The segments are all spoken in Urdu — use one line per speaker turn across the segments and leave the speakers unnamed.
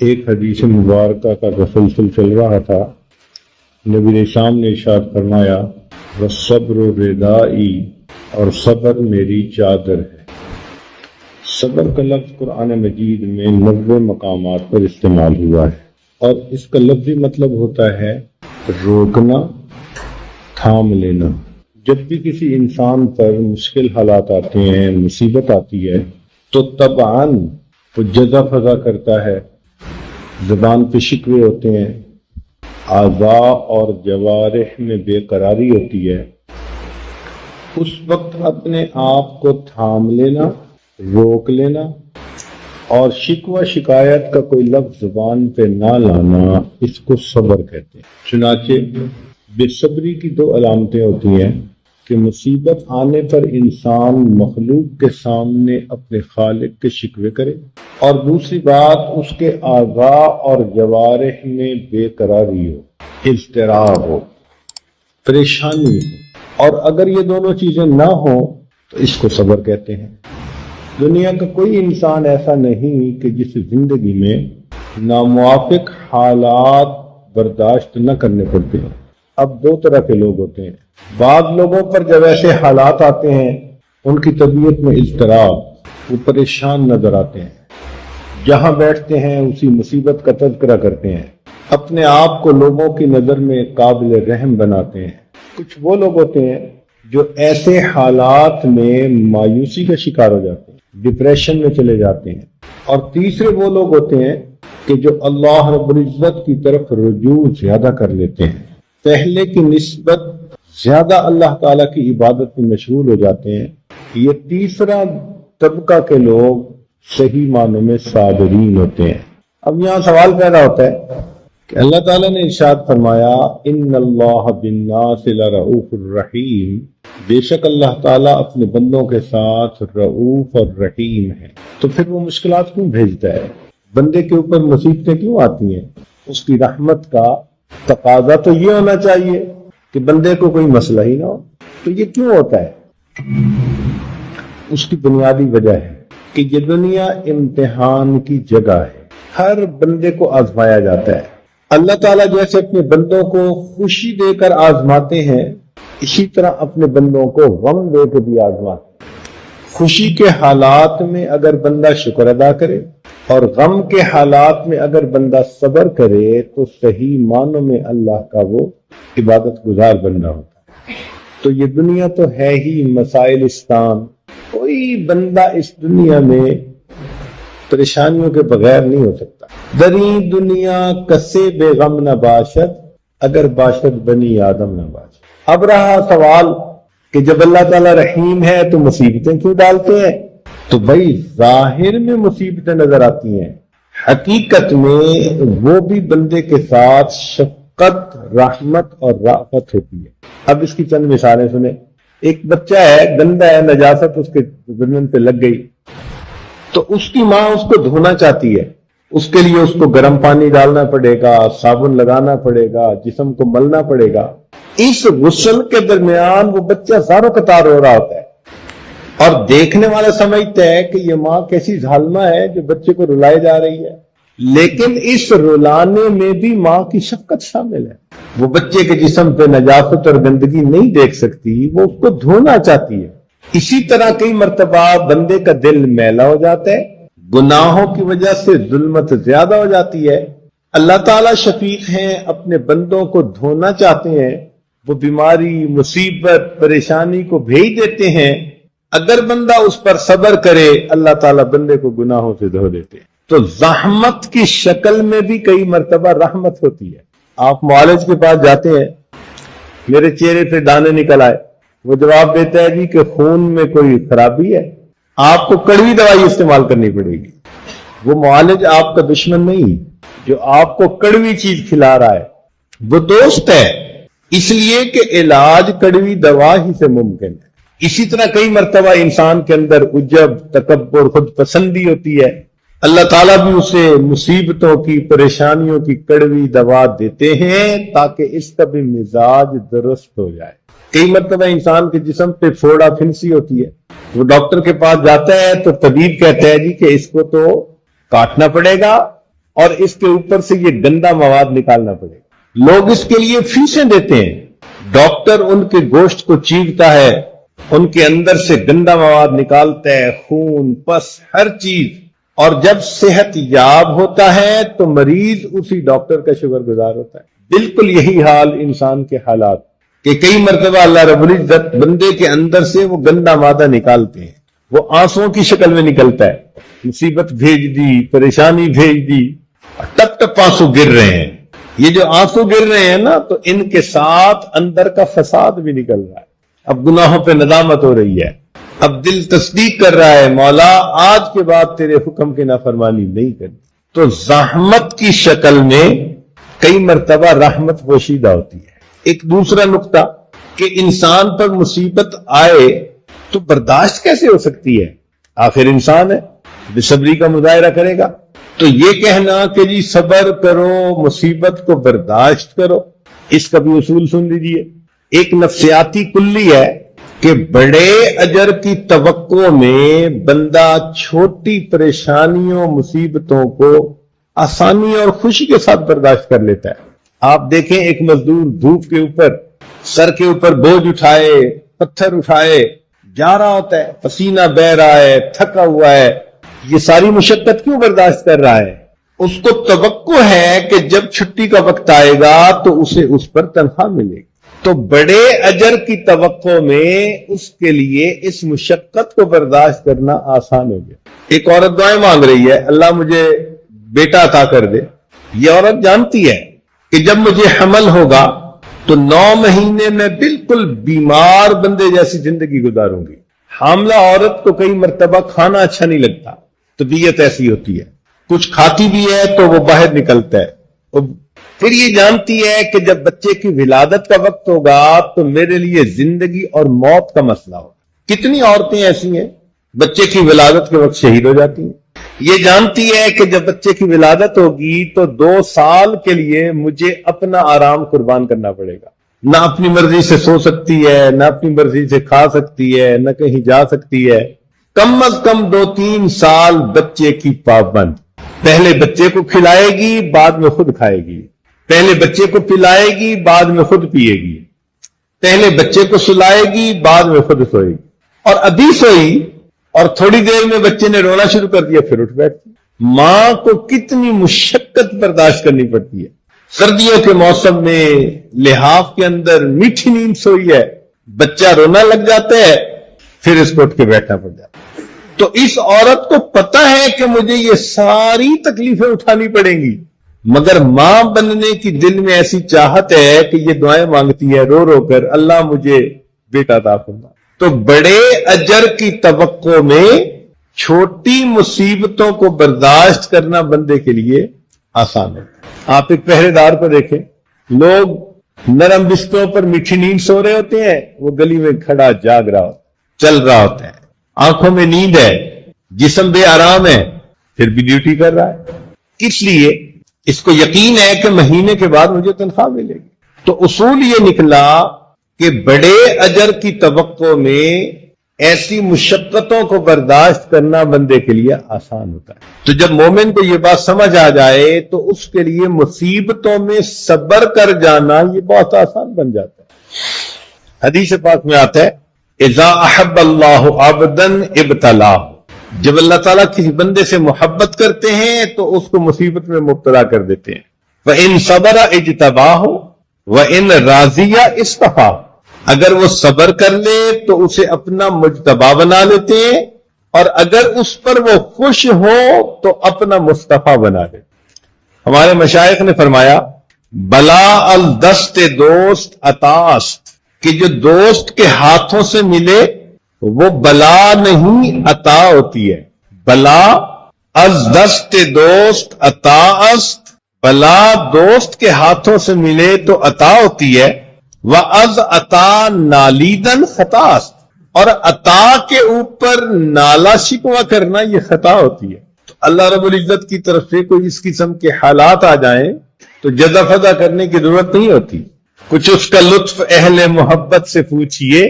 ایک حدیث مبارکہ کا تسلسل چل رہا تھا۔ نبی اسلام نے ارشاد فرمایا والصبر ردائی، اور صبر میری چادر ہے۔ صبر کا لفظ قرآن مجید میں 90 مقامات پر استعمال ہوا ہے، اور اس کا لفظی مطلب ہوتا ہے روکنا، تھام لینا۔ جب بھی کسی انسان پر مشکل حالات آتے ہیں، مصیبت آتی ہے، تو طبعاً وہ جزا فضا کرتا ہے، زبان پہ شکوے ہوتے ہیں، اعضاء اور جوارح میں بے قراری ہوتی ہے۔ اس وقت اپنے آپ کو تھام لینا، روک لینا، اور شکوہ شکایت کا کوئی لفظ زبان پہ نہ لانا، اس کو صبر کہتے ہیں۔ چنانچہ بے صبری کی 2 علامتیں ہوتی ہیں کہ مصیبت آنے پر انسان مخلوق کے سامنے اپنے خالق کے شکوے کرے، اور دوسری بات اس کے اعضاء اور جوارح میں بے قراری ہو، اضطراب ہو، پریشانی ہو۔ اور اگر یہ دونوں چیزیں نہ ہوں تو اس کو صبر کہتے ہیں۔ دنیا کا کوئی انسان ایسا نہیں کہ جس زندگی میں ناموافق حالات برداشت نہ کرنے پڑتے ہیں۔ اب 2 طرح کے لوگ ہوتے ہیں۔ بعض لوگوں پر جب ایسے حالات آتے ہیں، ان کی طبیعت میں اضطراب، وہ پریشان نظر آتے ہیں، جہاں بیٹھتے ہیں اسی مصیبت کا تذکرہ کرتے ہیں، اپنے آپ کو لوگوں کی نظر میں قابل رحم بناتے ہیں۔ کچھ وہ لوگ ہوتے ہیں جو ایسے حالات میں مایوسی کا شکار ہو جاتے ہیں، ڈپریشن میں چلے جاتے ہیں۔ اور تیسرے وہ لوگ ہوتے ہیں کہ جو اللہ رب العزت کی طرف رجوع زیادہ کر لیتے ہیں، پہلے کی نسبت زیادہ اللہ تعالیٰ کی عبادت میں مشغول ہو جاتے ہیں۔ یہ تیسرا طبقہ کے لوگ صحیح معنوں میں صابرین ہوتے ہیں۔ اب یہاں سوال پیدا ہوتا ہے کہ اللہ تعالیٰ نے ارشاد فرمایا ان اللہ بالناس لرؤوف الرحیم، بے شک اللہ تعالیٰ اپنے بندوں کے ساتھ رؤوف اور رحیم ہے۔ تو پھر وہ مشکلات کیوں بھیجتا ہے؟ بندے کے اوپر مصیبتیں کیوں آتی ہیں؟ اس کی رحمت کا تقاضا تو یہ ہونا چاہیے کہ بندے کو کوئی مسئلہ ہی نہ ہو۔ تو یہ کیوں ہوتا ہے؟ اس کی بنیادی وجہ ہے کہ یہ دنیا امتحان کی جگہ ہے، ہر بندے کو آزمایا جاتا ہے۔ اللہ تعالیٰ جیسے اپنے بندوں کو خوشی دے کر آزماتے ہیں، اسی طرح اپنے بندوں کو غم دے کے بھی آزماتے ہیں۔ خوشی کے حالات میں اگر بندہ شکر ادا کرے اور غم کے حالات میں اگر بندہ صبر کرے تو صحیح معنوں میں اللہ کا وہ عبادت گزار بندہ ہوتا ہے۔ تو یہ دنیا تو ہے ہی مسائلستان، کوئی بندہ اس دنیا میں پریشانیوں کے بغیر نہیں ہو سکتا۔ دری دنیا کسے بے غم نہ باشد، اگر باشد بنی آدم نہ باشد۔ اب رہا سوال کہ جب اللہ تعالیٰ رحیم ہے تو مصیبتیں کیوں ڈالتے ہیں؟ تو بھائی ظاہر میں مصیبتیں نظر آتی ہیں، حقیقت میں وہ بھی بندے کے ساتھ شفقت، رحمت اور رأفت ہوتی ہے۔ اب اس کی چند مثالیں سنیں۔ ایک بچہ ہے، گندا ہے، نجاست اس کے بدن پہ لگ گئی، تو اس کی ماں اس کو دھونا چاہتی ہے، اس کے لیے اس کو گرم پانی ڈالنا پڑے گا، صابن لگانا پڑے گا، جسم کو ملنا پڑے گا۔ اس غسل کے درمیان وہ بچہ زاروں قطار رو رہا ہوتا ہے، اور دیکھنے والا سمجھتا ہے کہ یہ ماں کیسی ظالمہ ہے جو بچے کو رلائے جا رہی ہے، لیکن اس رلانے میں بھی ماں کی شفقت شامل ہے۔ وہ بچے کے جسم پہ نجاست اور گندگی نہیں دیکھ سکتی، وہ اس کو دھونا چاہتی ہے۔ اسی طرح کئی مرتبہ بندے کا دل میلا ہو جاتا ہے، گناہوں کی وجہ سے ظلمت زیادہ ہو جاتی ہے۔ اللہ تعالیٰ شفیق ہیں، اپنے بندوں کو دھونا چاہتے ہیں، وہ بیماری، مصیبت، پریشانی کو بھیج دیتے ہیں۔ اگر بندہ اس پر صبر کرے، اللہ تعالیٰ بندے کو گناہوں سے دھو دیتے ہیں۔ تو زحمت کی شکل میں بھی کئی مرتبہ رحمت ہوتی ہے۔ آپ معالج کے پاس جاتے ہیں، میرے چہرے پہ دانے نکل آئے، وہ جواب دیتا ہے جی کہ خون میں کوئی خرابی ہے، آپ کو کڑوی دوائی استعمال کرنی پڑے گی۔ وہ معالج آپ کا دشمن نہیں، جو آپ کو کڑوی چیز کھلا رہا ہے وہ دوست ہے، اس لیے کہ علاج کڑوی دوا ہی سے ممکن ہے۔ اسی طرح کئی مرتبہ انسان کے اندر عجب، تکبر، خود پسندی ہوتی ہے، اللہ تعالیٰ بھی اسے مصیبتوں کی، پریشانیوں کی کڑوی دوا دیتے ہیں تاکہ اس کا بھی مزاج درست ہو جائے۔ کئی مرتبہ انسان کے جسم پہ پھوڑا پھنسی ہوتی ہے، وہ ڈاکٹر کے پاس جاتا ہے تو طبیب کہتا ہے جی کہ اس کو تو کاٹنا پڑے گا اور اس کے اوپر سے یہ گندا مواد نکالنا پڑے گا. لوگ اس کے لیے فیسیں دیتے ہیں. ڈاکٹر ان کے گوشت کو چیرتا ہے, ان کے اندر سے گندا مواد نکالتا ہے, خون, پس, ہر چیز, اور جب صحت یاب ہوتا ہے تو مریض اسی ڈاکٹر کا شکر گزار ہوتا ہے. بالکل یہی حال انسان کے حالات کہ کئی مرتبہ اللہ رب العزت بندے کے اندر سے وہ گندا مادہ نکالتے ہیں, وہ آنسوؤں کی شکل میں نکلتا ہے. مصیبت بھیج دی, پریشانی بھیج دی, ٹپ ٹپ آنسو گر رہے ہیں. یہ جو آنسو گر رہے ہیں نا, تو ان کے ساتھ اندر کا فساد بھی نکل رہا ہے. اب گناہوں پہ ندامت ہو رہی ہے, اب دل تصدیق کر رہا ہے مولا آج کے بعد تیرے حکم کی نافرمانی نہیں کرنی. تو زحمت کی شکل میں کئی مرتبہ رحمت پوشیدہ ہوتی ہے. ایک دوسرا نقطہ کہ انسان پر مصیبت آئے تو برداشت کیسے ہو سکتی ہے؟ آخر انسان ہے, بے صبری کا مظاہرہ کرے گا. تو یہ کہنا کہ جی صبر کرو, مصیبت کو برداشت کرو, اس کا بھی اصول سن لیجئے. ایک نفسیاتی کلی ہے کہ بڑے اجر کی توقع میں بندہ چھوٹی پریشانیوں مصیبتوں کو آسانی اور خوشی کے ساتھ برداشت کر لیتا ہے. آپ دیکھیں ایک مزدور دھوپ کے اوپر سر کے اوپر بوجھ اٹھائے, پتھر اٹھائے جا رہا ہوتا ہے, پسینہ بہ رہا ہے, تھکا ہوا ہے, یہ ساری مشقت کیوں برداشت کر رہا ہے؟ اس کو توقع ہے کہ جب چھٹی کا وقت آئے گا تو اسے اس پر تنخواہ ملے گی. تو بڑے اجر کی توقع میں اس کے لیے اس مشقت کو برداشت کرنا آسان ہو گیا. ایک عورت دعائیں مانگ رہی ہے, اللہ مجھے بیٹا عطا کر دے. یہ عورت جانتی ہے کہ جب مجھے حمل ہوگا تو 9 مہینے میں بالکل بیمار بندے جیسی زندگی گزاروں گی. حاملہ عورت کو کئی مرتبہ کھانا اچھا نہیں لگتا, طبیعت ایسی ہوتی ہے, کچھ کھاتی بھی ہے تو وہ باہر نکلتا ہے. پھر یہ جانتی ہے کہ جب بچے کی ولادت کا وقت ہوگا تو میرے لیے زندگی اور موت کا مسئلہ ہوگا. کتنی عورتیں ایسی ہیں بچے کی ولادت کے وقت شہید ہو جاتی ہیں. یہ جانتی ہے کہ جب بچے کی ولادت ہوگی تو 2 سال کے لیے مجھے اپنا آرام قربان کرنا پڑے گا. نہ اپنی مرضی سے سو سکتی ہے, نہ اپنی مرضی سے کھا سکتی ہے, نہ کہیں جا سکتی ہے. کم از کم 2-3 سال بچے کی پابند. پہلے بچے کو کھلائے گی, بعد میں خود کھائے گی. پہلے بچے کو پلائے گی, بعد میں خود پیے گی. پہلے بچے کو سلائے گی, بعد میں خود سوئے گی. اور ابھی سوئی اور تھوڑی دیر میں بچے نے رونا شروع کر دیا, پھر اٹھ بیٹھتی. ماں کو کتنی مشقت برداشت کرنی پڑتی ہے. سردیوں کے موسم میں لحاف کے اندر میٹھی نیند سوئی ہے, بچہ رونا لگ جاتا ہے, پھر اس کو اٹھ کے بیٹھنا پڑ جاتا ہے. تو اس عورت کو پتا ہے کہ مجھے یہ ساری تکلیفیں اٹھانی پڑیں گی, مگر ماں بننے کی دل میں ایسی چاہت ہے کہ یہ دعائیں مانگتی ہے رو رو کر, اللہ مجھے بیٹا عطا فرما. تو بڑے اجر کی توقع میں چھوٹی مصیبتوں کو برداشت کرنا بندے کے لیے آسان ہے. آپ ایک پہرے دار کو دیکھیں, لوگ نرم بستروں پر میٹھی نیند سو رہے ہوتے ہیں, وہ گلی میں کھڑا جاگ رہا ہوتا ہے, چل رہا ہوتا ہے, آنکھوں میں نیند ہے, جسم بے آرام ہے, پھر بھی ڈیوٹی کر رہا ہے. کس لیے؟ اس کو یقین ہے کہ مہینے کے بعد مجھے تنخواہ ملے گی. تو اصول یہ نکلا کہ بڑے اجر کی توقع میں ایسی مشقتوں کو برداشت کرنا بندے کے لیے آسان ہوتا ہے. تو جب مومن کو یہ بات سمجھ آ جائے تو اس کے لیے مصیبتوں میں صبر کر جانا یہ بہت آسان بن جاتا ہے. حدیث پاک میں آتا ہے, اذا احب اللہ عبدا ابتلاہ, جب اللہ تعالیٰ کسی بندے سے محبت کرتے ہیں تو اس کو مصیبت میں مبتلا کر دیتے ہیں. وَإِن صَبَرَ اجْتَبَاهُ وَإِن رَاضِيَ اصْطَفَاهُ, اگر وہ صبر کر لے تو اسے اپنا مجتبی بنا لیتے ہیں, اور اگر اس پر وہ خوش ہو تو اپنا مصطفیٰ بنا لیتے. ہمارے مشائخ نے فرمایا, بلا الدست دوست عطاست, کہ جو دوست کے ہاتھوں سے ملے وہ بلا نہیں عطا ہوتی ہے. بلا از دست دوست عطا است, بلا دوست کے ہاتھوں سے ملے تو عطا ہوتی ہے. وَأَذْ عطا نالیدن خطا است, اور عطا کے اوپر نالا شکوہ کرنا یہ خطا ہوتی ہے. تو اللہ رب العزت کی طرف سے کوئی اس قسم کے حالات آ جائیں تو جزا فضا کرنے کی ضرورت نہیں ہوتی. کچھ اس کا لطف اہل محبت سے پوچھئے,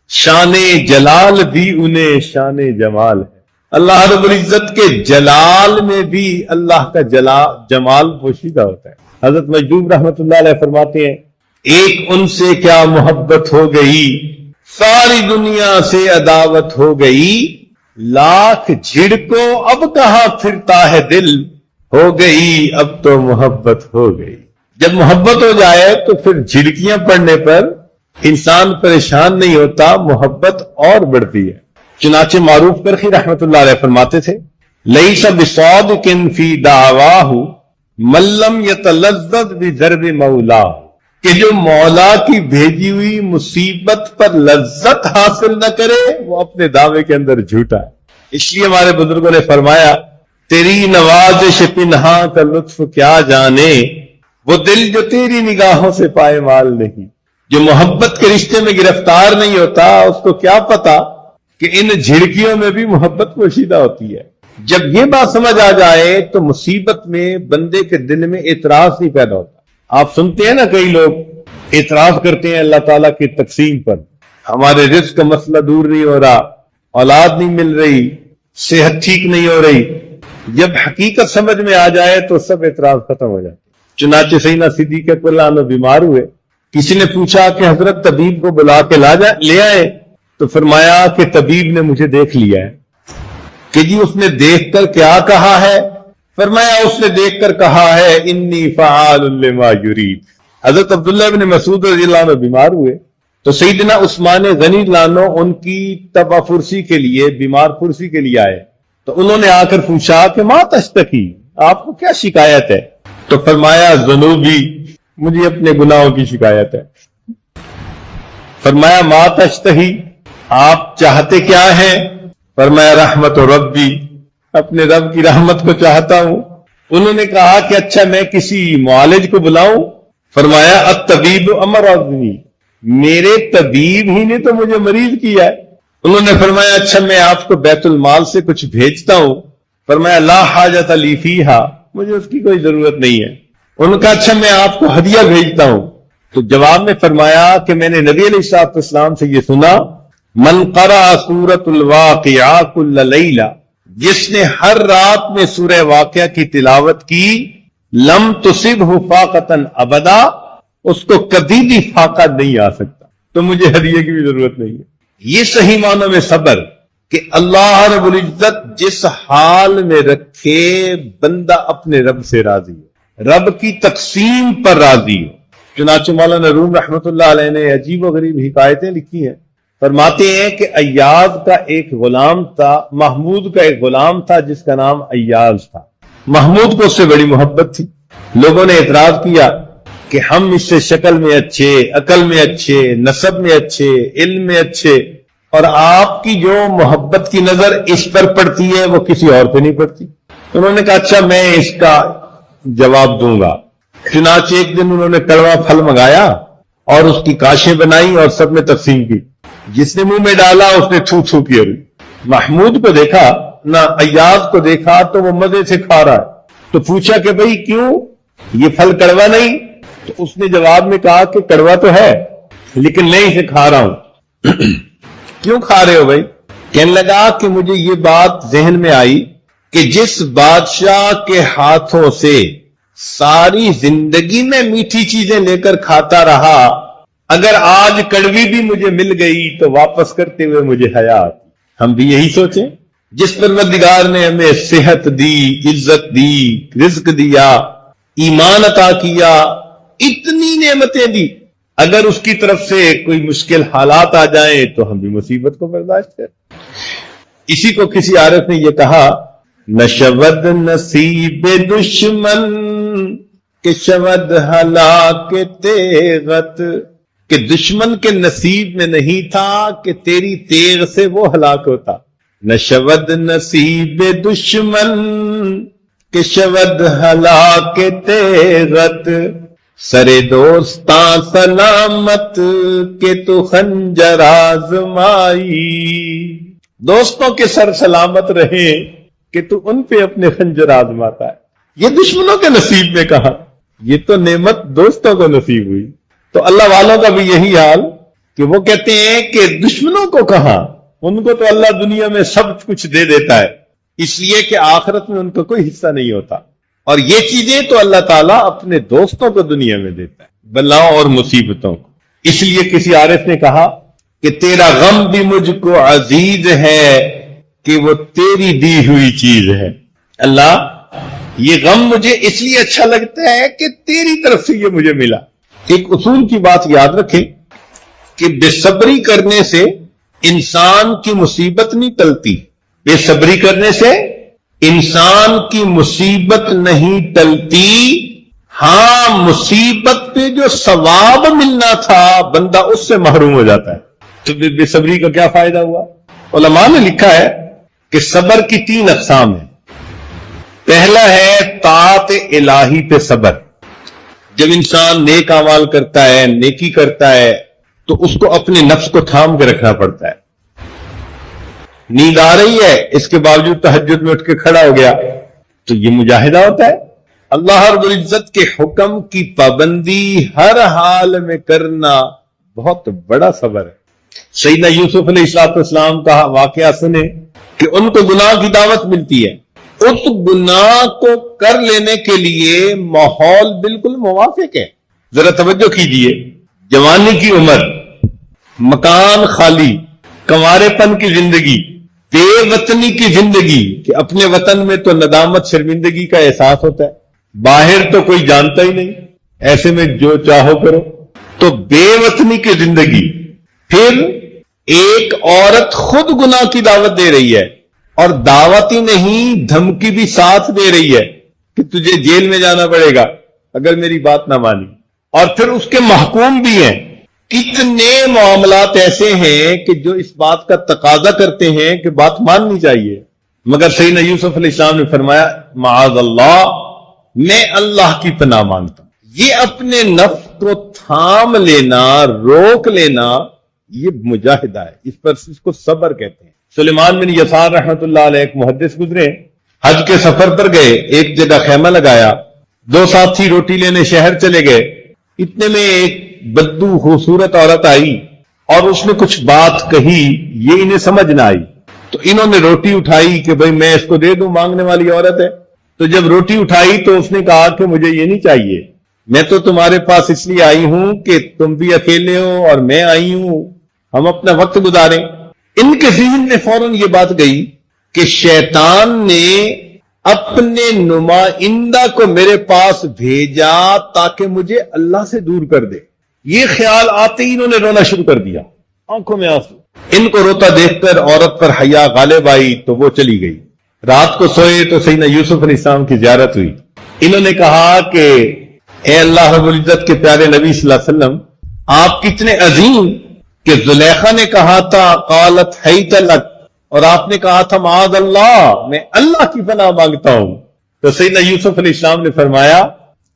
شان جلال بھی انہیں شان جمال ہے. اللہ رب العزت کے جلال میں بھی اللہ کا جمال پوشیدہ ہوتا ہے۔ حضرت مجدوب رحمت اللہ علیہ فرماتے ہیں، ایک ان سے کیا محبت ہو گئی، ساری دنیا سے عداوت ہو گئی، لاکھ جھڑکو اب کہاں پھرتا ہے دل، ہو گئی اب تو محبت ہو گئی۔ جب محبت ہو جائے تو پھر جھڑکیاں پڑنے پر انسان پریشان نہیں ہوتا، محبت اور بڑھتی ہے۔ چنانچہ معروف کرخی رحمت اللہ علیہ فرماتے تھے، لیس بصادق فی دعواہ من لم یتلذذ بضرب مولا، کہ جو مولا کی بھیجی ہوئی مصیبت پر لذت حاصل نہ کرے وہ اپنے دعوے کے اندر جھوٹا ہے۔ اس لیے ہمارے بزرگوں نے فرمایا، تیری نوازش پنہاں کا لطف کیا جانے، وہ دل جو تیری نگاہوں سے پائے مال نہیں۔ جو محبت کے رشتے میں گرفتار نہیں ہوتا اس کو کیا پتا کہ ان جھڑکیوں میں بھی محبت پوشیدہ ہوتی ہے۔ جب یہ بات سمجھ آ جائے تو مصیبت میں بندے کے دل میں اعتراض نہیں پیدا ہوتا۔ آپ سنتے ہیں نا، کئی لوگ اعتراض کرتے ہیں اللہ تعالیٰ کی تقسیم پر، ہمارے رزق کا مسئلہ دور نہیں ہو رہا، اولاد نہیں مل رہی، صحت ٹھیک نہیں ہو رہی۔ جب حقیقت سمجھ میں آ جائے تو سب اعتراض ختم ہو جاتے۔ چنانچہ سیدنا صدیق اکبر رضی اللہ عنہ بیمار ہوئے، کسی نے پوچھا کہ حضرت طبیب کو بلا کے لے آئے، تو فرمایا کہ طبیب نے مجھے دیکھ لیا ہے۔ کہ جی اس نے دیکھ کر کیا کہا ہے؟ فرمایا اس نے دیکھ کر کہا ہے انی فعال لما یرید۔ حضرت عبداللہ بن مسعود رضی اللہ عنہ بیمار ہوئے تو سیدنا عثمان غنی لانو ان کی تبا فرسی کے لیے، بیمار فرسی کے لیے آئے، تو انہوں نے آ کر پوچھا کہ ما تشتکی، آپ کو کیا شکایت ہے؟ تو فرمایا ذنوبی، مجھے اپنے گناہوں کی شکایت ہے۔ فرمایا ما تشتہی، آپ چاہتے کیا ہیں؟ فرمایا رحمت ربی، اپنے رب کی رحمت کو چاہتا ہوں۔ انہوں نے کہا کہ اچھا میں کسی معالج کو بلاؤں؟ فرمایا الطبیب امرضنی، میرے طبیب ہی نے تو مجھے مریض کیا ہے۔ انہوں نے فرمایا اچھا میں آپ کو بیت المال سے کچھ بھیجتا ہوں۔ فرمایا لا حاجت لی فیہا، مجھے اس کی کوئی ضرورت نہیں ہے۔ ان کا اچھا میں آپ کو ہدیہ بھیجتا ہوں۔ تو جواب میں فرمایا کہ میں نے نبی علیہ السلام سے یہ سنا، من قرأ سورۃ الواقعہ کل لیلہ، جس نے ہر رات میں سورہ واقعہ کی تلاوت کی، لم تصبہ فاقۃ ابدا، اس کو کبھی بھی فاقہ نہیں آ سکتا، تو مجھے ہدیے کی بھی ضرورت نہیں ہے۔ یہ صحیح معنوں میں صبر، کہ اللہ رب العزت جس حال میں رکھے بندہ اپنے رب سے راضی ہو، رب کی تقسیم پر راضی ہو۔ چنانچہ مولانا روم رحمت اللہ علیہ نے عجیب و غریب حکایتیں لکھی ہیں۔ فرماتے ہیں کہ ایاز کا ایک غلام تھا، محمود کا ایک غلام تھا جس کا نام ایاز تھا۔ محمود کو اس سے بڑی محبت تھی۔ لوگوں نے اعتراض کیا کہ ہم اس سے شکل میں اچھے، عقل میں اچھے، نسب میں اچھے، علم میں اچھے، اور آپ کی جو محبت کی نظر اس پر پڑتی ہے وہ کسی اور پہ نہیں پڑتی۔ انہوں نے کہا اچھا میں اس کا جواب دوں گا۔ چنانچہ ایک دن انہوں نے کڑوا پھل منگایا اور اس کی کاشیں بنائی اور سب میں تقسیم کی۔ جس نے منہ میں ڈالا اس نے تھو تھو کی ہوئی۔ محمود کو دیکھا نہ ایاز کو دیکھا تو وہ مزے سے کھا رہا ہے، تو پوچھا کہ بھئی کیوں، یہ پھل کڑوا نہیں؟ تو اس نے جواب میں کہا کہ کڑوا تو ہے لیکن میں اسے کھا رہا ہوں۔ کیوں کھا رہے ہو بھائی؟ کہنے لگا کہ مجھے یہ بات ذہن میں آئی کہ جس بادشاہ کے ہاتھوں سے ساری زندگی میں میٹھی چیزیں لے کر کھاتا رہا، اگر آج کڑوی بھی مجھے مل گئی تو واپس کرتے ہوئے مجھے حیا آتی۔ ہم بھی یہی سوچیں، جس پروردگار نے ہمیں صحت دی، عزت دی، رزق دیا، ایمان عطا کیا، اتنی نعمتیں دی، اگر اس کی طرف سے کوئی مشکل حالات آ جائیں تو ہم بھی مصیبت کو برداشت کریں۔ اسی کو کسی عارف نے یہ کہا، نشود نصیب دشمن کہ شود ہلاک تیغت، کہ دشمن کے نصیب میں نہیں تھا کہ تیری تیغ سے وہ ہلاک ہوتا۔ نشود نصیب دشمن کہ شود ہلاک تیغت، سرے دوستاں سلامت کہ تو خنجر آزمائی، دوستوں کے سر سلامت رہے کہ تو ان پہ اپنے خنجر آزماتا ہے۔ یہ دشمنوں کے نصیب میں کہا، یہ تو نعمت دوستوں کو نصیب ہوئی۔ تو اللہ والوں کا بھی یہی حال کہ وہ کہتے ہیں کہ دشمنوں کو کہاں، ان کو تو اللہ دنیا میں سب کچھ دے دیتا ہے، اس لیے کہ آخرت میں ان کو کوئی حصہ نہیں ہوتا. اور یہ چیزیں تو اللہ تعالیٰ اپنے دوستوں کو دنیا میں دیتا ہے، بلاؤں اور مصیبتوں کو. اس لیے کسی عارف نے کہا کہ تیرا غم بھی مجھ کو عزیز ہے کہ وہ تیری دی ہوئی چیز ہے. اللہ یہ غم مجھے اس لیے اچھا لگتا ہے کہ تیری طرف سے یہ مجھے ملا. ایک اصول کی بات یاد رکھیں کہ بے صبری کرنے سے انسان کی مصیبت نہیں ٹلتی. بے صبری کرنے سے انسان کی مصیبت نہیں ٹلتی. ہاں، مصیبت پہ جو ثواب ملنا تھا بندہ اس سے محروم ہو جاتا ہے. تو بے صبری کا کیا فائدہ ہوا؟ علماء نے لکھا ہے کہ صبر کی 3 اقسام ہیں. پہلا ہے طاعت الہی پہ صبر. جب انسان نیک اعمال کرتا ہے، نیکی کرتا ہے، تو اس کو اپنے نفس کو تھام کے رکھنا پڑتا ہے. نیند آ رہی ہے، اس کے باوجود تہجد میں اٹھ کے کھڑا ہو گیا، تو یہ مجاہدہ ہوتا ہے. اللہ رب العزت کے حکم کی پابندی ہر حال میں کرنا بہت بڑا صبر ہے. سیدنا یوسف علیہ السلام کا واقعہ سنیں کہ ان کو گناہ کی دعوت ملتی ہے. اس گناہ کو کر لینے کے لیے ماحول بالکل موافق ہے. ذرا توجہ کیجئے، جوانی کی عمر، مکان خالی، کنوارے پن کی زندگی، بے وطنی کی زندگی کہ اپنے وطن میں تو ندامت شرمندگی کا احساس ہوتا ہے، باہر تو کوئی جانتا ہی نہیں، ایسے میں جو چاہو کرو. تو بے وطنی کی زندگی، پھر ایک عورت خود گناہ کی دعوت دے رہی ہے، اور دعوت ہی نہیں دھمکی بھی ساتھ دے رہی ہے کہ تجھے جیل میں جانا پڑے گا اگر میری بات نہ مانی. اور پھر اس کے محکوم بھی ہیں. کتنے معاملات ایسے ہیں کہ جو اس بات کا تقاضا کرتے ہیں کہ بات ماننی چاہیے، مگر سیدنا یوسف علیہ السلام نے فرمایا معاذ اللہ، میں اللہ کی پناہ مانگتا ہوں. یہ اپنے نفس کو تھام لینا، روک لینا، یہ مجاہدہ ہے. اس کو صبر کہتے ہیں. سلیمان بن یسار رحمت اللہ علیہ ایک محدث گزرے، حج کے سفر پر گئے، ایک جگہ خیمہ لگایا، 2 ساتھی روٹی لینے شہر چلے گئے. اتنے میں ایک بدو خوبصورت عورت آئی اور اس نے کچھ بات کہی، یہ انہیں سمجھ نہ آئی. تو انہوں نے روٹی اٹھائی کہ بھئی میں اس کو دے دوں، مانگنے والی عورت ہے. تو جب روٹی اٹھائی تو اس نے کہا کہ مجھے یہ نہیں چاہیے، میں تو تمہارے پاس اس لیے آئی ہوں کہ تم بھی اکیلے ہو اور میں آئی ہوں، ہم اپنا وقت گزاریں. ان کے ذہن میں فوراً یہ بات گئی کہ شیطان نے اپنے نمائندہ کو میرے پاس بھیجا تاکہ مجھے اللہ سے دور کر دے. یہ خیال آتے ہی انہوں نے رونا شروع کر دیا، آنکھوں میں آنسو. ان کو روتا دیکھ کر عورت پر حیا غالب آئی تو وہ چلی گئی. رات کو سوئے تو سیدنا یوسف علیہ السلام کی زیارت ہوئی. انہوں نے کہا کہ اے اللہ رب العزت کے پیارے نبی صلی اللہ علیہ وسلم، آپ کتنے عظیم کہ زلیخا نے کہا تھا قالت حیت لک، اور آپ نے کہا تھا معاذ اللہ، میں اللہ کی پناہ مانگتا ہوں. تو سیدنا یوسف علیہ السلام نے فرمایا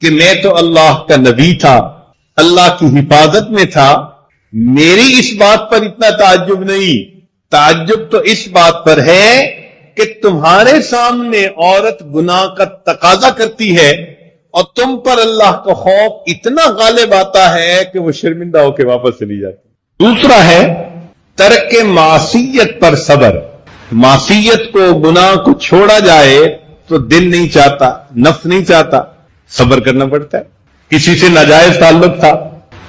کہ میں تو اللہ کا نبی تھا، اللہ کی حفاظت میں تھا، میری اس بات پر اتنا تعجب نہیں، تعجب تو اس بات پر ہے کہ تمہارے سامنے عورت گناہ کا تقاضا کرتی ہے اور تم پر اللہ کا خوف اتنا غالب آتا ہے کہ وہ شرمندہ ہو کے واپس چلی جاتی. دوسرا ہے ترک معصیت پر صبر. معصیت کو، گناہ کو چھوڑا جائے تو دل نہیں چاہتا، نفس نہیں چاہتا، صبر کرنا پڑتا ہے. کسی سے ناجائز تعلق تھا،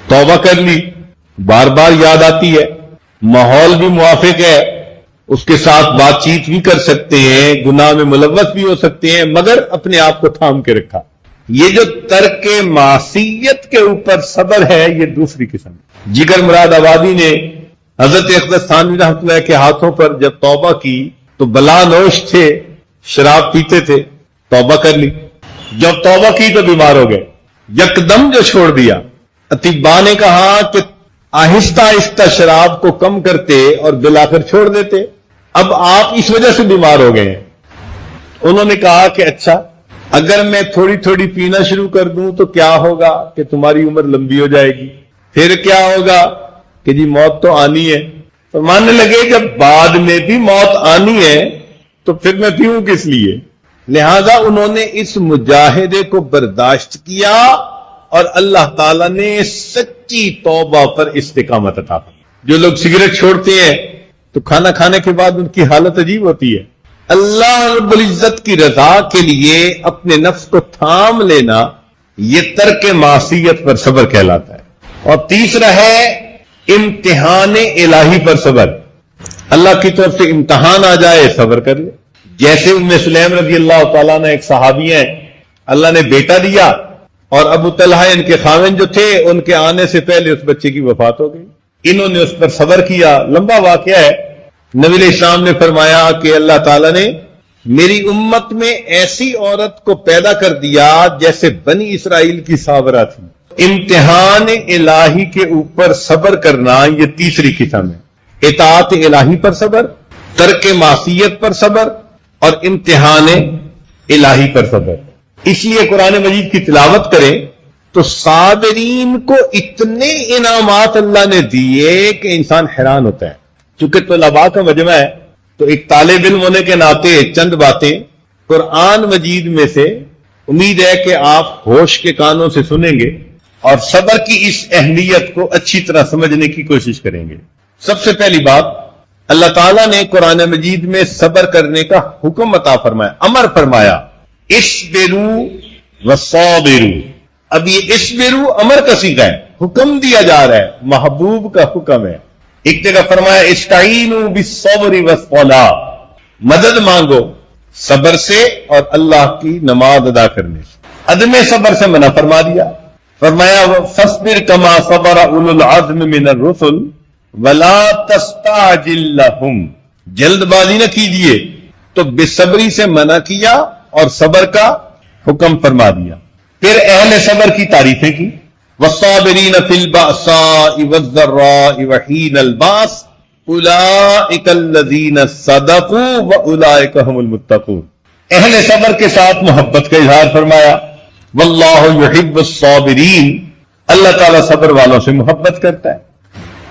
توبہ کر لی، بار بار یاد آتی ہے، ماحول بھی موافق ہے، اس کے ساتھ بات چیت بھی کر سکتے ہیں، گناہ میں ملوث بھی ہو سکتے ہیں، مگر اپنے آپ کو تھام کے رکھا. یہ جو ترک معصیت کے اوپر صبر ہے، یہ دوسری قسم. جگر مراد آبادی نے حضرت اقدس تھانوی رحمۃ اللہ کے ہاتھوں پر جب توبہ کی تو بلا نوش تھے، شراب پیتے تھے، توبہ کر لی. جب توبہ کی تو بیمار ہو گئے، یکدم جو چھوڑ دیا. اطباء نے کہا کہ آہستہ آہستہ شراب کو کم کرتے اور بالآخر چھوڑ دیتے. اب آپ اس وجہ سے بیمار ہو گئے ہیں. انہوں نے کہا کہ اچھا اگر میں تھوڑی تھوڑی پینا شروع کر دوں تو کیا ہوگا کہ تمہاری عمر لمبی ہو جائے گی. پھر کیا ہوگا کہ جی موت تو آنی ہے. تو ماننے لگے جب بعد میں بھی موت آنی ہے تو پھر میں پیوں کس لیے. لہذا انہوں نے اس مجاہدے کو برداشت کیا اور اللہ تعالیٰ نے سچی توبہ پر استقامت عطا کی. جو لوگ سگریٹ چھوڑتے ہیں تو کھانا کھانے کے بعد ان کی حالت عجیب ہوتی ہے. اللہ رب العزت کی رضا کے لیے اپنے نفس کو تھام لینا، یہ ترک معصیت پر صبر کہلاتا ہے۔ اور تیسرا ہے امتحان الہی پر صبر، اللہ کی طرف سے امتحان آ جائے صبر کر لے۔ جیسے ام سلیم رضی اللہ تعالیٰ نے، ایک صحابی ہیں، اللہ نے بیٹا دیا اور ابو طلحہ ان کے خاوند جو تھے ان کے آنے سے پہلے اس بچے کی وفات ہو گئی، انہوں نے اس پر صبر کیا، لمبا واقعہ ہے۔ نبی علیہ السلام نے فرمایا کہ اللہ تعالیٰ نے میری امت میں ایسی عورت کو پیدا کر دیا جیسے بنی اسرائیل کی ساورہ تھی۔ امتحان الہی کے اوپر صبر کرنا یہ تیسری قسم ہے، اطاعت الہی پر صبر، ترک معصیت پر صبر اور امتحان الہی پر صبر۔ اس لیے قرآن مجید کی تلاوت کریں تو صابرین کو اتنے انعامات اللہ نے دیے کہ انسان حیران ہوتا ہے۔ چونکہ طلباء کا مجمع ہے تو ایک طالب علم ہونے کے ناطے چند باتیں قرآن مجید میں سے امید ہے کہ آپ ہوش کے کانوں سے سنیں گے اور صبر کی اس اہمیت کو اچھی طرح سمجھنے کی کوشش کریں گے۔ سب سے پہلی بات، اللہ تعالیٰ نے قرآن مجید میں صبر کرنے کا حکم عطا فرمایا، امر فرمایا، اصبروا وصابروا۔ اب یہ اصبروا امر کا صیغہ ہے، حکم دیا جا رہا ہے، محبوب کا حکم ہے۔ ایک جگہ فرمایا استعینوا بالصبر والصلاۃ، مدد مانگو صبر سے اور اللہ کی نماز ادا کرنے سے۔ عدم صبر سے منع فرما دیا، فرمایا فاصبر کما صبر اولو العزم من الرسل ولا تستعجل لهم، جلد بازی نہ کیجیے، تو بے صبری سے منع کیا اور صبر کا حکم فرما دیا۔ پھر اہل صبر کی تعریفیں کی، والصابرین فی البأساء والضراء وحین الباس اولئک الذین صدقوا واولئک هم المتقون۔ اہل صبر کے ساتھ محبت کا اظہار فرمایا، واللہ یحب الصابرین، اللہ تعالیٰ صبر والوں سے محبت کرتا ہے۔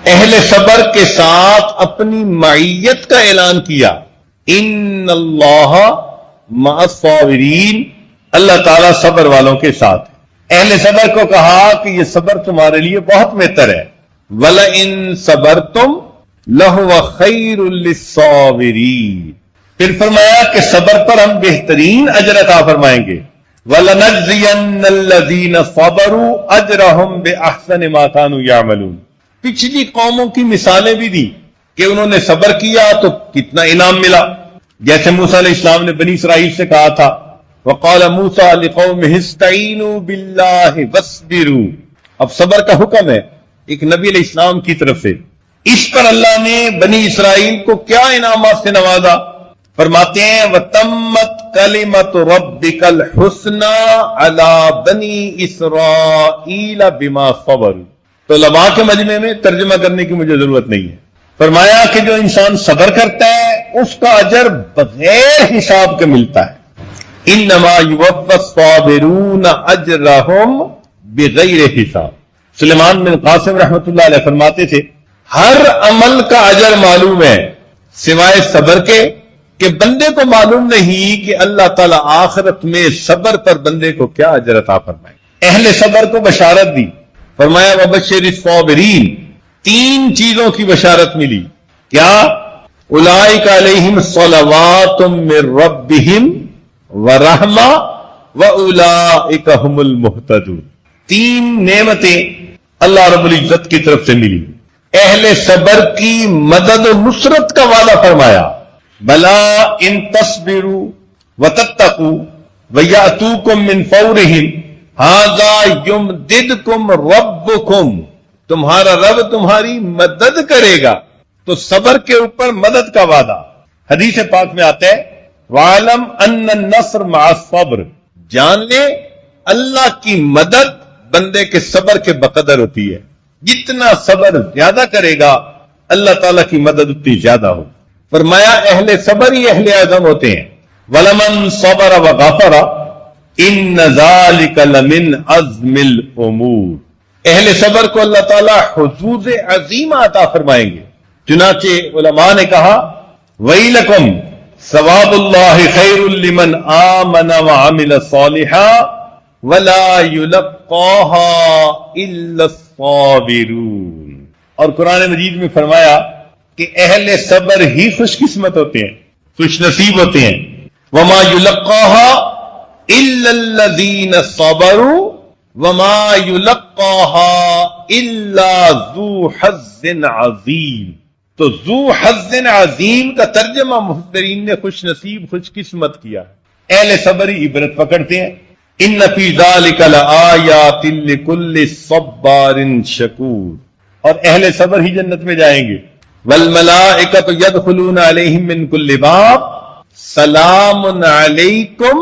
اہل صبر کے ساتھ اپنی معیت کا اعلان کیا، ان اللہ مع الصابرین، اللہ تعالیٰ صبر والوں کے ساتھ ہے۔ اہل صبر کو کہا کہ یہ صبر تمہارے لیے بہت بہتر ہے، وَلَئِن صَبَرْتُمْ لَهُوَ خَيْرٌ لِلصَّابِرِينَ، پھر فرمایا کہ صبر پر ہم بہترین اجر عطا فرمائیں گے، وَلَنَجْزِيَنَّ الَّذِينَ صَبَرُوا أَجْرَهُمْ بِأَحْسَنِ مَا كَانُوا يَعْمَلُونَ۔ پچھلی قوموں کی مثالیں بھی دی کہ انہوں نے صبر کیا تو کتنا انعام ملا، جیسے موسیٰ علیہ السلام نے بنی اسرائیل سے کہا تھا، وقال موسیٰ لقومہ استعینوا باللہ واصبروا، اب صبر کا حکم ہے ایک نبی علیہ السلام کی طرف سے۔ اس پر اللہ نے بنی اسرائیل کو کیا انعامات سے نوازا، فرماتے ہیں وَتَمَّتْ كَلِمَةُ رَبِّكَ الْحُسْنَى عَلَى بَنِي إِسْرَائِيلَ بِمَا صَبَرُوا۔ تو علماء کے مجمع میں ترجمہ کرنے کی مجھے ضرورت نہیں ہے، فرمایا کہ جو انسان صبر کرتا ہے اس کا اجر بغیر حساب کے ملتا ہے، انما یوفی الصابرون اجرہم بغیر حساب۔ سلیمان بن قاسم رحمۃ اللہ علیہ فرماتے تھے ہر عمل کا اجر معلوم ہے سوائے صبر کے، کہ بندے کو معلوم نہیں کہ اللہ تعالیٰ آخرت میں صبر پر بندے کو کیا اجر عطا فرمائے۔ اہل صبر کو بشارت دی، فرمایا وبشر الصابرین، تین چیزوں کی بشارت ملی، کیا؟ اولئک علیہم صلوات من ربہم ورحمہ واولئک هم المہتدون۔ تین نعمتیں اللہ رب العزت کی طرف سے ملی۔ اہل صبر کی مدد و نصرت کا وعدہ فرمایا، بلا ان تصبروا وتتقوا ویأتوکم من فورہم ھذا یمددکم ربکم، تمہارا رب تمہاری مدد کرے گا۔ تو صبر کے اوپر مدد کا وعدہ۔ حدیث پاک میں آتا ہے وَعَلَمْ أَنَّ النَّصْرَ مَعَ الصَّبْرِ، جان لے اللہ کی مدد بندے کے صبر کے بقدر ہوتی ہے، جتنا صبر زیادہ کرے گا اللہ تعالیٰ کی مدد اتنی زیادہ ہو۔ فرمایا اہل صبر ہی اہل اعظم ہوتے ہیں۔ وَلَمَنْ صَبَرَ وَغَفَرَ إِنَّ ذَلِكَ لَمِنْ عَزْمِ الْأُمُورِ، اہل صبر کو اللہ تعالیٰ حظوظ عظیمہ عطا فرمائیں گے۔ چنانچہ علماء نے کہا وَيْلَكُمْ ثواب اللہ خیر لمن آمن وعمل صالحا ولا یلقاها الا الصابرون۔ اور قرآن مجید میں فرمایا کہ اہل صبر ہی خوش قسمت ہوتے ہیں۔
خوش نصیب ہوتے ہیں. وما یلقاها الا الذین صبروا وما یلقاها الا ذو حظ عظیم. تو ذو حظ عظیم کا ترجمہ مفسرین نے خوش نصیب خوش قسمت کیا. اہل صبر ہی عبرت پکڑتے ہیں. ان فی ذلک لآیات لکل صبار شکور. اور اہل صبر ہی جنت میں جائیں گے. والملائکۃ یدخلون علیہم من کل باب سلام علیکم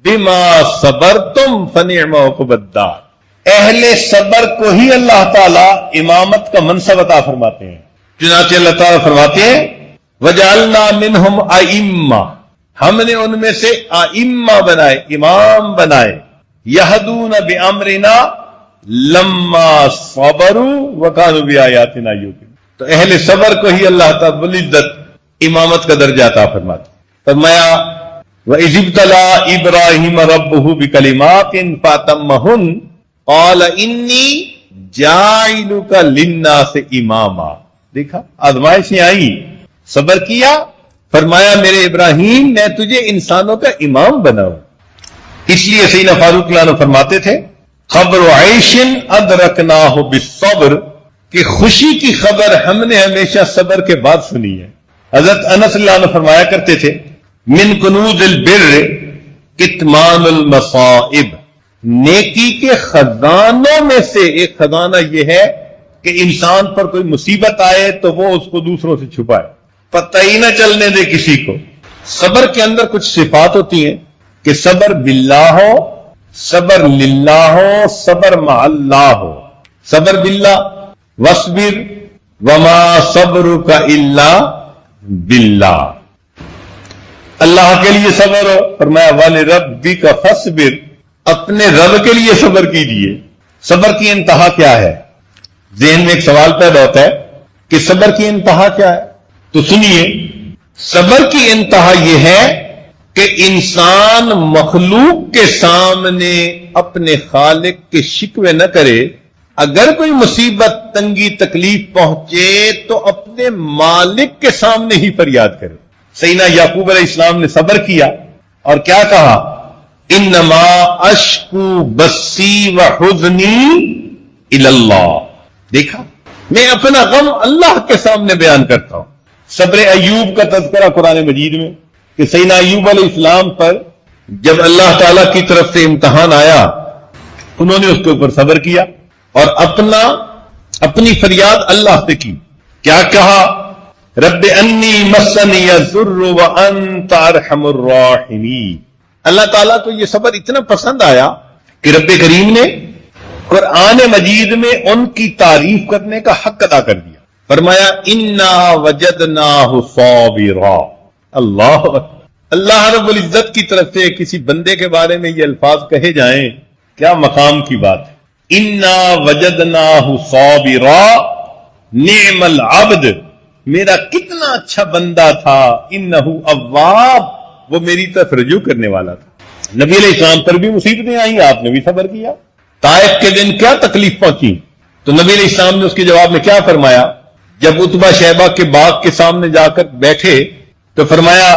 بما صبرتم فنعم عقبی الدار. اہل صبر کو ہی اللہ تعالی امامت کا منصب عطا فرماتے ہیں. چنانچہ اللہ تعالی فرماتے ہیں وجعلنا منہم ائمہ، ہم نے ان میں سے ائمہ بنائے، امام بنائے، یہدون بامرنا لما صبروا وکانوا بآیاتنا یوقنون. تو اہل صبر کو ہی اللہ تعالی العزت امامت کا درجہ عطا فرماتے. فرمایا وَإِذِ ابْتَلَىٰ إِبْرَاهِيمَ رَبُّهُ بِكَلِمَاتٍ فَأَتَمَّهُنَّ قَالَ إِنِّي جَاعِلُكَ لِلنَّاسِ إِمَامًا. دیکھا آزمائشیں آئیں، صبر کیا، فرمایا میرے ابراہیم میں تجھے انسانوں کا امام بناؤں. اس لیے سیدنا فاروق اللہ عنہ فرماتے تھے خبر عیش ادرکناہ بالصبر، کہ خوشی کی خبر ہم نے ہمیشہ صبر کے بعد سنی ہے. حضرت انس اللہ عنہ فرمایا کرتے تھے من کنوز البر کتمان المصائب. نیکی کے خزانوں میں سے ایک خزانہ یہ ہے کہ انسان پر کوئی مصیبت آئے تو وہ اس کو دوسروں سے چھپائے، پتہ ہی نہ چلنے دے کسی کو. صبر کے اندر کچھ صفات ہوتی ہیں کہ صبر باللہ ہو، صبر للہ ہو، صبر مع اللہ ہو. صبر باللہ وَاصْبِرْ وَمَا صَبْرُكَ إِلَّا بِاللَّهِ. اللہ کے لیے صبر ہو، فرمایا وَلِرَبِّكَ فَاصْبِرْ، اپنے رب کے لیے صبر کیجئے. صبر کی انتہا کیا ہے؟ ذہن میں ایک سوال پیدا ہوتا ہے کہ صبر کی انتہا کیا ہے؟ تو سنیے، صبر کی انتہا یہ ہے کہ انسان مخلوق کے سامنے اپنے خالق کے شکوے نہ کرے. اگر کوئی مصیبت تنگی تکلیف پہنچے تو اپنے مالک کے سامنے ہی فریاد کرے. سیدنا یعقوب علیہ السلام نے صبر کیا اور کیا کہا انما اشکو بسی وحزنی الی اللہ. دیکھا میں اپنا غم اللہ کے سامنے بیان کرتا ہوں. صبر ایوب کا تذکرہ قرآن مجید میں کہ سیدنا ایوب علیہ السلام پر جب اللہ تعالی کی طرف سے امتحان آیا انہوں نے اس کے اوپر صبر کیا اور اپنی فریاد اللہ سے کی. کیا کہا رب انی مسنی الضر وانت ارحم الراحمین. اللہ تعالیٰ کو یہ صبر اتنا پسند آیا کہ رب کریم نے قرآن مجید میں ان کی تعریف کرنے کا حق ادا کر دیا. فرمایا انا وجدناہ صابرا. اللہ رب العزت کی طرف سے کسی بندے کے بارے میں یہ الفاظ کہے جائیں کیا مقام کی بات ہے. انا وجدناہ صابرا نعم العبد، میرا کتنا اچھا بندہ تھا، انہ اواب، وہ میری طرف رجوع کرنے والا تھا. نبی علیہ السلام پر بھی مصیبتیں آئیں، آپ نے بھی صبر کیا. طائف کے دن کیا تکلیف پہنچی تو نبی علیہ السلام نے اس کے جواب میں کیا فرمایا؟ جب عتبہ شیبہ کے باغ کے سامنے جا کر بیٹھے تو فرمایا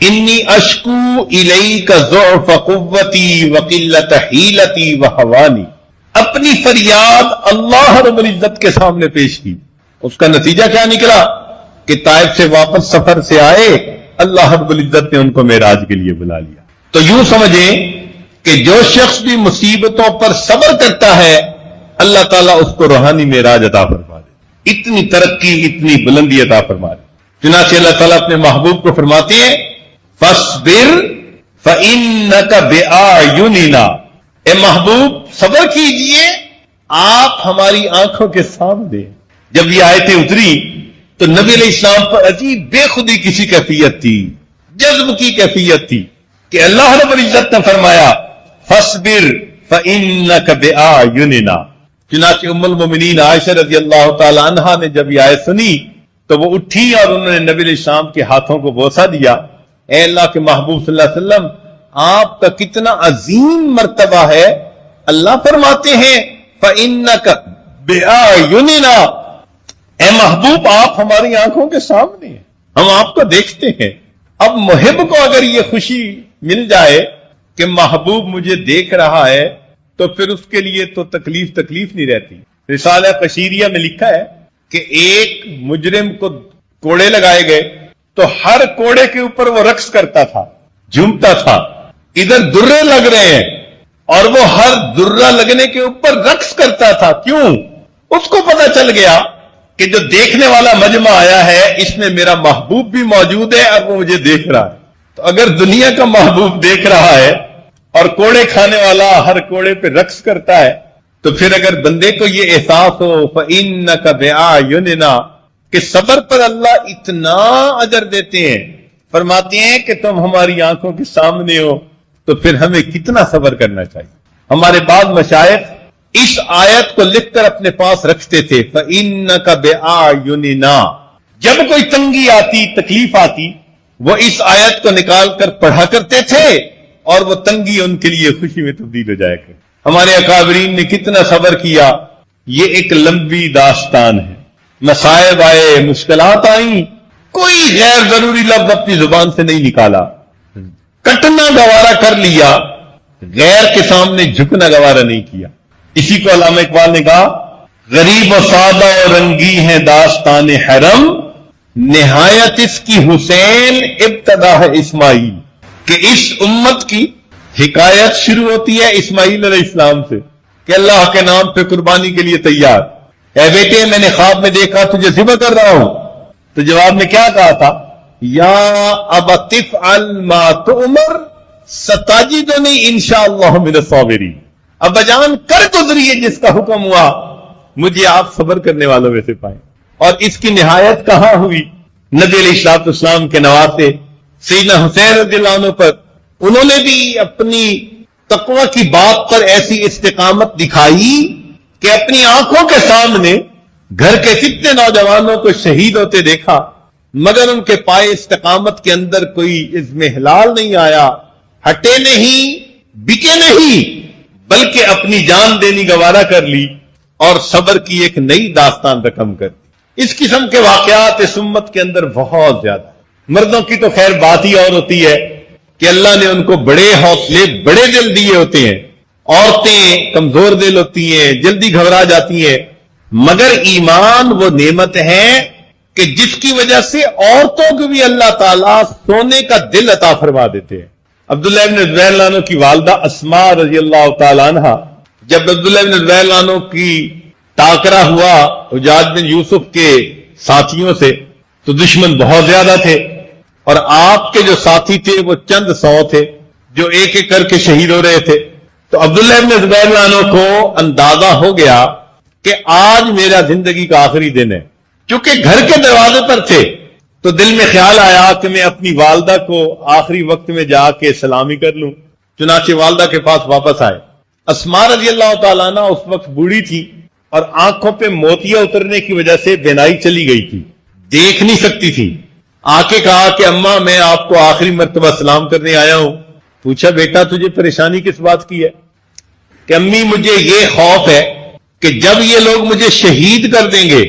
انی اشکو الیک ضعف قوتی وقلت حیلتی وحوانی. اپنی فریاد اللہ رب العزت کے سامنے پیش کی. اس کا نتیجہ کیا نکلا کہ طائف سے واپس سفر سے آئے، اللہ رب العزت نے ان کو معراج کے لیے بلا لیا. تو یوں سمجھیں کہ جو شخص بھی مصیبتوں پر صبر کرتا ہے اللہ تعالیٰ اس کو روحانی معراج عطا فرما دے، اتنی ترقی اتنی بلندی عطا فرما دے. چنانچہ اللہ تعالیٰ اپنے محبوب کو فرماتے ہیں فَاصْبِرْ فَإِنَّكَ بِأَعْيُنِنَا. اے محبوب صبر کیجئے، آپ ہماری آنکھوں کے سامنے. جب یہ آیتیں اتری تو نبی علیہ السلام پر عجیب بے خودی کسی کیفیت تھی، جذب کی کیفیت تھی کہ اللہ رب العزت نے فرمایا فَاصْبِرْ فَإِنَّكَ بِأَعْيُنِنَا. چنانچہ ام المؤمنین عائشہ رضی اللہ تعالی عنہا نے جب یہ آیت سنی تو وہ اٹھی اور انہوں نے نبی علیہ السلام کے ہاتھوں کو بوسہ دیا. اے اللہ کے محبوب صلی اللہ علیہ وسلم، آپ کا کتنا عظیم مرتبہ ہے. اللہ فرماتے ہیں فَإِنَّكَ بِأَعْيُنِنَا، اے محبوب آپ ہماری آنکھوں کے سامنے ہیں، ہم آپ کو دیکھتے ہیں، اب محب کو اگر یہ خوشی مل جائے کہ محبوب مجھے دیکھ رہا ہے تو پھر اس کے لیے تو تکلیف نہیں رہتی. رسالہ قشیریہ میں لکھا ہے کہ ایک مجرم کو کوڑے لگائے گئے تو ہر کوڑے کے اوپر وہ رقص کرتا تھا، جھومتا تھا. ادھر درے لگ رہے ہیں اور وہ ہر درہ لگنے کے اوپر رقص کرتا تھا. کیوں؟ اس کو پتا چل گیا کہ جو دیکھنے والا مجمع آیا ہے اس میں میرا محبوب بھی موجود ہے اور وہ مجھے دیکھ رہا ہے. تو اگر دنیا کا محبوب دیکھ رہا ہے اور کوڑے کھانے والا ہر کوڑے پہ رقص کرتا ہے تو پھر اگر بندے کو یہ احساس ہو فَإِنَّكَ بِأَعْيُنِنَا کہ صبر پر اللہ اتنا اجر دیتے ہیں، فرماتے ہیں کہ تم ہماری آنکھوں کے سامنے ہو، تو پھر ہمیں کتنا صبر کرنا چاہیے. ہمارے بعض مشائخ اس آیت کو لکھ کر اپنے پاس رکھتے تھے فَإِنَّكَ بِأَعْيُنِنَا. جب کوئی تنگی آتی، تکلیف آتی، وہ اس آیت کو نکال کر پڑھا کرتے تھے اور وہ تنگی ان کے لیے خوشی میں تبدیل ہو جائے گی. ہمارے اکابرین نے کتنا صبر کیا. یہ ایک لمبی داستان ہے. مصائب آئے، مشکلات آئیں، کوئی غیر ضروری لفظ اپنی زبان سے نہیں نکالا، کٹنا گوارا کر لیا، غیر کے سامنے جھکنا گوارا نہیں کیا. اسی کو علامہ اقبال نے کہا غریب و سادہ و رنگی ہے داستان حرم، نہایت اس کی حسین ابتدا ہے اسماعیل. کہ اس امت کی حکایت شروع ہوتی ہے اسماعیل علیہ السلام سے کہ اللہ کے نام پہ قربانی کے لیے تیار. اے بیٹے میں نے خواب میں دیکھا تجھے ذبح کر رہا ہوں. تو جواب میں کیا کہا تھا؟ یا ابت افعل ما تؤمر ستجدنی انشاءاللہ من الصابرین. ابا جان کر گزریے جس کا حکم ہوا، مجھے آپ صبر کرنے والوں میں سے پائیں. اور اس کی نہایت کہاں ہوئی؟ نبی علیہ السلام کے نواسے سیدنا حسین رضی اللہ عنہ پر انہوں نے بھی اپنی تقوی کی بات پر ایسی استقامت دکھائی کہ اپنی آنکھوں کے سامنے گھر کے کتنے نوجوانوں کو شہید ہوتے دیکھا، مگر ان کے پائے استقامت کے اندر کوئی عزم ہلال نہیں آیا، ہٹے نہیں، بکے نہیں، بلکہ اپنی جان دینی گوارا کر لی اور صبر کی ایک نئی داستان رقم کر دی. اس قسم کے واقعات اس امت کے اندر بہت زیادہ. مردوں کی تو خیر بات ہی اور ہوتی ہے کہ اللہ نے ان کو بڑے حوصلے، بڑے دل دیے ہوتے ہیں. عورتیں کمزور دل ہوتی ہیں، جلدی گھبرا جاتی ہیں. مگر ایمان وہ نعمت ہے کہ جس کی وجہ سے عورتوں کو بھی اللہ تعالیٰ سونے کا دل عطا فرما دیتے ہیں. عبداللہ بن زبیر اللہ عنہ کی والدہ اسماء رضی اللہ تعالیٰ عنہ، جب عبداللہ بن زبیر اللہ عنہ کی ٹاکرا ہوا حجاج بن یوسف کے ساتھیوں سے تو دشمن بہت زیادہ تھے اور آپ کے جو ساتھی تھے وہ چند سو تھے جو ایک ایک کر کے شہید ہو رہے تھے. تو عبداللہ بن زبیر اللہ عنہ کو اندازہ ہو گیا کہ آج میرا زندگی کا آخری دن ہے. کیونکہ گھر کے دروازے پر تھے تو دل میں خیال آیا کہ میں اپنی والدہ کو آخری وقت میں جا کے سلامی کر لوں. چنانچہ والدہ کے پاس واپس آئے. اسماء رضی اللہ تعالیٰ عنہ اس وقت بوڑھی تھی اور آنکھوں پہ موتیاں اترنے کی وجہ سے بینائی چلی گئی تھی، دیکھ نہیں سکتی تھی. آ کے کہا کہ اماں میں آپ کو آخری مرتبہ سلام کرنے آیا ہوں. پوچھا بیٹا تجھے پریشانی کس بات کی ہے؟ کہ امی مجھے یہ خوف ہے کہ جب یہ لوگ مجھے شہید کر دیں گے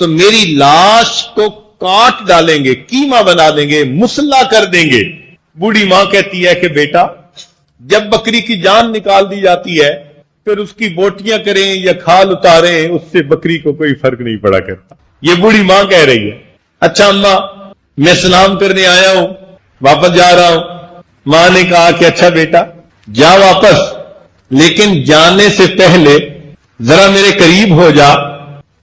تو میری لاش کو کاٹ ڈالیں گے، قیمہ بنا دیں گے، مسلح کر دیں گے. بوڑھی ماں کہتی ہے کہ بیٹا جب بکری کی جان نکال دی جاتی ہے پھر اس کی بوٹیاں کریں یا کھال اتاریں اس سے بکری کو کوئی فرق نہیں پڑا کرتا. یہ بوڑھی ماں کہہ رہی ہے. اچھا اماں میں سلام کرنے آیا ہوں، واپس جا رہا ہوں. ماں نے کہا کہ اچھا بیٹا جا واپس، لیکن جانے سے پہلے ذرا میرے قریب ہو جا.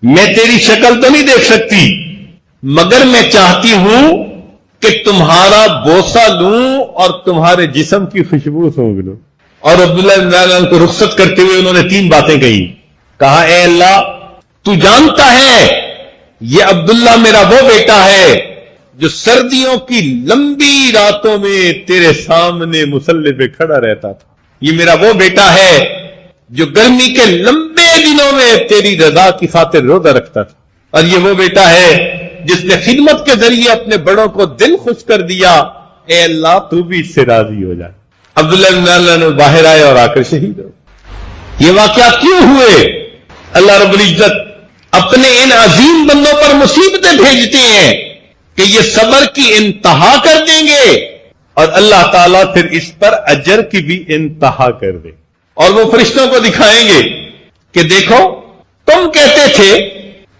میں تیری شکل تو نہیں دیکھ سکتی مگر میں چاہتی ہوں کہ تمہارا بوسہ لوں اور تمہارے جسم کی خوشبو سونگھ لوں. اور عبداللہ بن زبیر کو رخصت کرتے ہوئے انہوں نے 3 باتیں کہی. کہا اے اللہ تو جانتا ہے یہ عبداللہ میرا وہ بیٹا ہے جو سردیوں کی لمبی راتوں میں تیرے سامنے مصلی پہ کھڑا رہتا تھا. یہ میرا وہ بیٹا ہے جو گرمی کے لمبے دنوں میں تیری رضا کی خاطر روزہ رکھتا تھا. اور یہ وہ بیٹا ہے جس نے خدمت کے ذریعے اپنے بڑوں کو دل خوش کر دیا. اے اللہ تو بھی اس سے راضی ہو جائے. عبداللہ بن زبیر باہر آئے اور آ کر شہید ہو. یہ واقعہ کیوں ہوئے؟ اللہ رب العزت اپنے ان عظیم بندوں پر مصیبتیں بھیجتے ہیں کہ یہ صبر کی انتہا کر دیں گے اور اللہ تعالیٰ پھر اس پر اجر کی بھی انتہا کر دے. اور وہ فرشتوں کو دکھائیں گے کہ دیکھو تم کہتے تھے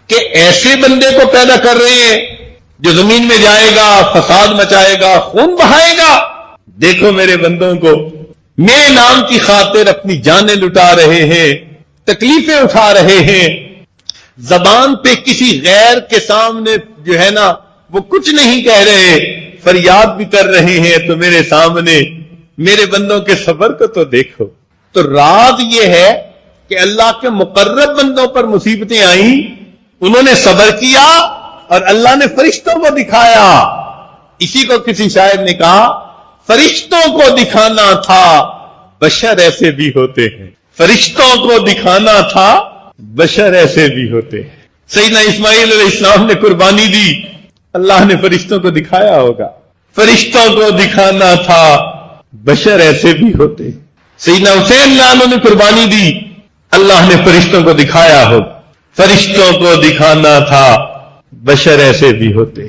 کہ ایسے بندے کو پیدا کر رہے ہیں جو زمین میں جائے گا، فساد مچائے گا، خون بہائے گا. دیکھو میرے بندوں کو میرے نام کی خاطر اپنی جانیں لٹا رہے ہیں، تکلیفیں اٹھا رہے ہیں، زبان پہ کسی غیر کے سامنے جو ہے نا وہ کچھ نہیں کہہ رہے، فریاد بھی کر رہے ہیں تو میرے سامنے میرے بندوں کے صبر کو تو دیکھو. تو راز یہ ہے کہ اللہ کے مقرب بندوں پر مصیبتیں آئیں، انہوں نے صبر کیا اور اللہ نے فرشتوں کو دکھایا. اسی کو کسی شاعر نے کہا فرشتوں کو دکھانا تھا بشر ایسے بھی ہوتے ہیں، فرشتوں کو دکھانا تھا بشر ایسے بھی ہوتے ہیں. سیدنا اسماعیل علیہ السلام نے قربانی دی، اللہ نے فرشتوں کو دکھایا ہوگا، فرشتوں کو دکھانا تھا بشر ایسے بھی ہوتے ہیں. سیدنا حسین لانوں نے قربانی دی، اللہ نے فرشتوں کو دکھایا ہوگا، فرشتوں کو دکھانا تھا بشر ایسے بھی ہوتے.